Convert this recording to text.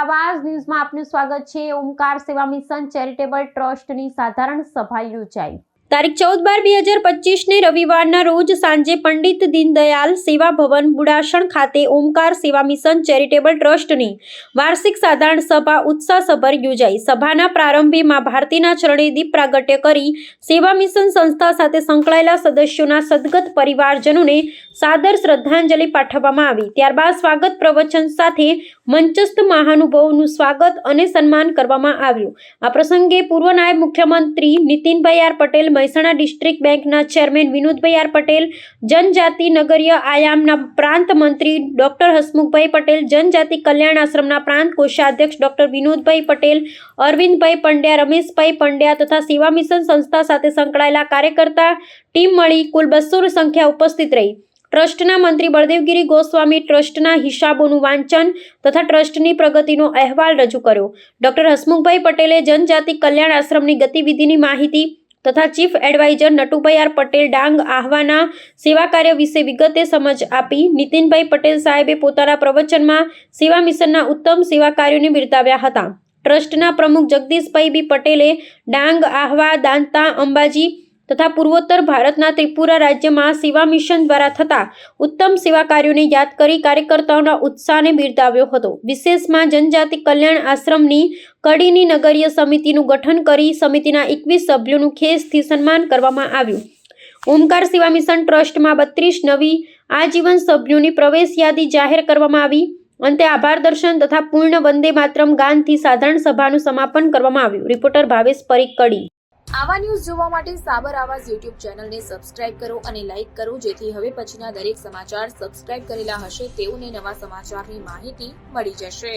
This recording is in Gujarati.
આવાજ ન્યૂઝમાં આપનું સ્વાગત છે। ઓમકાર સેવા મિશન ચેરિટેબલ ટ્રસ્ટની સાધારણ સભા યોજાઈ। તારીખ 14/12/2025 ને રવિવારના રોજ સાંજે પંડિત દીનદયાલ સેવા ભવન બુડાસણ ખાતે ઓમકાર સેવા મિશન ચેરિટેબલ ટ્રસ્ટની વાર્ષિક સાધારણ સભા ઉત્સાહસભર યોજાઈ। સભાના પ્રારંભે માં ભારતીના ચરણે દીપ પ્રાગટ્ય કરી સેવા મિશન સંસ્થા સાથે સંકળાયેલા સદસ્યોના સદગત પરિવારજનોને સાદર શ્રદ્ધાંજલિ પાઠવવામાં આવી। ત્યારબાદ સ્વાગત પ્રવચન સાથે મંચસ્થ મહાનુભાવોનું સ્વાગત અને સન્માન કરવામાં આવ્યું। આ પ્રસંગે પૂર્વ નાયબ મુખ્યમંત્રી નીતિનભાઈ આર પટેલ, મહેસાણા ડિસ્ટ્રિક્ટ બેંકના ચેરમેન વિનોદભાઈ આર પટેલ, જનજાતિ નગરીય આયામના પ્રાંત મંત્રી ડોક્ટર હસમુખભાઈ પટેલ, જનજાતિ કલ્યાણ આશ્રમના પ્રાંત કોષાધ્યક્ષ ડોક્ટર વિનોદભાઈ પટેલ, અરવિંદભાઈ પંડ્યા, રમેશભાઈ પંડ્યા તથા સેવા મિશન સંસ્થા સાથે સંકળાયેલા કાર્યકર્તા ટીમ મળી કુલ 200 સંખ્યા ઉપસ્થિત રહી। ટ્રસ્ટના મંત્રી બળદેવગીરી ગોસ્વામી ટ્રસ્ટના હિસાબોનું વાંચન તથા ટ્રસ્ટની પ્રગતિનો અહેવાલ રજૂ કર્યો। ડોક્ટર હસમુખભાઈ પટેલે જનજાતિ કલ્યાણ આશ્રમની ગતિવિધિની માહિતી તથા chief adviser Natubhai R Patel Dang આહવાના સેવા કાર્ય વિશે વિગતે સમજ આપી। નીતિનભાઈ પટેલ સાહેબે પોતાના પ્રવચનમાં સેવા મિશનના ઉત્તમ સેવા કાર્યોને બિરદાવ્યા હતા। ટ્રસ્ટના પ્રમુખ જગદીશભાઈ બી પટેલે ડાંગ, આહવા, દાંતા, અંબાજી તથા પૂર્વોત્તર ભારતના ત્રિપુરા રાજ્યમાં સેવા મિશન દ્વારા થતા ઉત્તમ સેવા કાર્યોને યાદ કરી કાર્યકર્તાઓના ઉત્સાહને બિરદાવ્યો હતો। વિશેષમાં જનજાતિ કલ્યાણ આશ્રમની કડીની નગરીય સમિતિનું ગઠન કરી સમિતિના 21 સભ્યોનું ખેસથી સન્માન કરવામાં આવ્યું। ઓમકાર સેવા મિશન ટ્રસ્ટમાં 32 નવી આજીવન સભ્યોની પ્રવેશ યાદી જાહેર કરવામાં આવી। અંતે આભાર દર્શન તથા પૂર્ણ વંદે માતરમ ગાનથી સાધારણ સભાનું સમાપન કરવામાં આવ્યું। રિપોર્ટર ભાવેશ પરીખ, કડી। આવા ન્યૂઝ જોવા માટે સાબર આવાજ યુટ્યુબ ચેનલને સબસ્ક્રાઇબ કરો અને લાઇક કરો, જેથી હવે પછીના દરેક સમાચાર સબસ્ક્રાઇબ કરેલા હશે તેઓને નવા સમાચારની માહિતી મળી જશે।